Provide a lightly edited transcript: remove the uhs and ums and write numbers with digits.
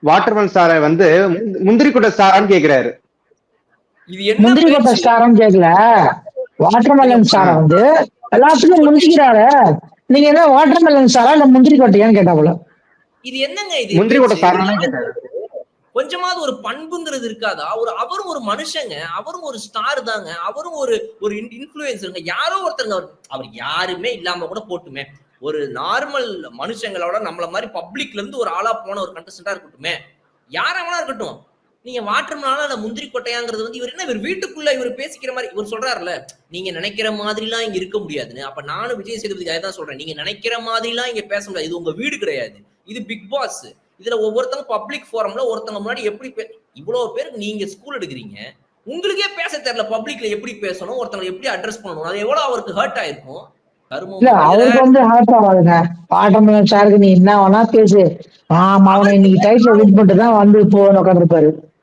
Watermelon சாரை வந்து முந்திரி கொட்டை சாரான்னு கேக்குறாரு. இது என்ன முந்திரி கொட்டை பேச்சு? ஸ்டாரம் கேட்கல, நீங்க வாட்டர்மெலன் ஆ. சாரை வந்து முந்திரி எல்லாத்துக்கும் கொட்டை முந்திக்கிறாரு. நீங்க என்ன வாட்டர்மெலன் சாரா இல்ல முந்திரி கொட்டையான்னு கேட்டாப்புல. இது என்னங்க இது முந்திரி கொட்டை பேச்சு? ஒரு சாரானே கேட்டாரு. கொஞ்சமாவது ஒரு பண்புங்கிறது இருக்காதா? அவரும் ஒரு மனுஷங்க. அவரும் ஒரு ஸ்டார் தாங்க. அவரும் ஒரு ஒரு இன்ஃப்ளூயன்சர்ங்க. யாரோ ஒருத்தருங்க அவர் யாருமே இல்லாம கூட போட்டுமே. ஒரு நார்மல் மனுஷங்களோட நம்மள மாரி பப்ளிக்ல இருந்து ஒரு ஆளா போன ஒரு கண்டஸ்டன்ட்டா இருக்கட்டுமே. யாரா வேணா இருக்கட்டும். நீங்க வாட்டர்மெலனா இல்ல முந்திரி கொட்டையாங்கிறது வந்து இவர் வீட்டுக்குள்ள இவர் பேசிக்கிற மாரி இவர் சொல்றாருல்ல, நீங்க நினைக்கிற மாதிரிலாம் இங்க இருக்க முடியாதுன்னு. அப்ப நானும் விஜய் சேதுபதிக்கு அததான் சொல்றேன். நீங்க நினைக்கிற மாதிரிலாம் இங்க பேச முடியாது. இது உங்க வீடு கிடையாது. இது பிக் பாஸ். இதுல ஒவ்வொருத்தங்க பப்ளிக் ஃபோரம்ல ஒருத்தங்க முன்னாடி எப்படி இவ்வளவு பேருக்கு நீங்க ஸ்கூல் எடுக்கிறீங்க. உங்களுக்கே பேச தெரியல பப்ளிக்ல எப்படி பேசணும், ஒருத்தங்களை எப்படி அட்ரஸ் பண்ணணும். அது எவ்வளவு அவருக்கு ஹர்ட் ஆயிருக்கும். இல்ல கருமம் இதுல அவருக்கு வந்து ஹார்ட் ஆகாதுங்க. வாட்டர்மெலன் சாருக்கு நீ என்ன வேணா பேசு. ஆமா அவனை அவருக்கு இன்னைக்கு டைட்டில் வின் பண்ணிட்டு தான் வந்து போன்னு உட்காந்துருப்பாரு.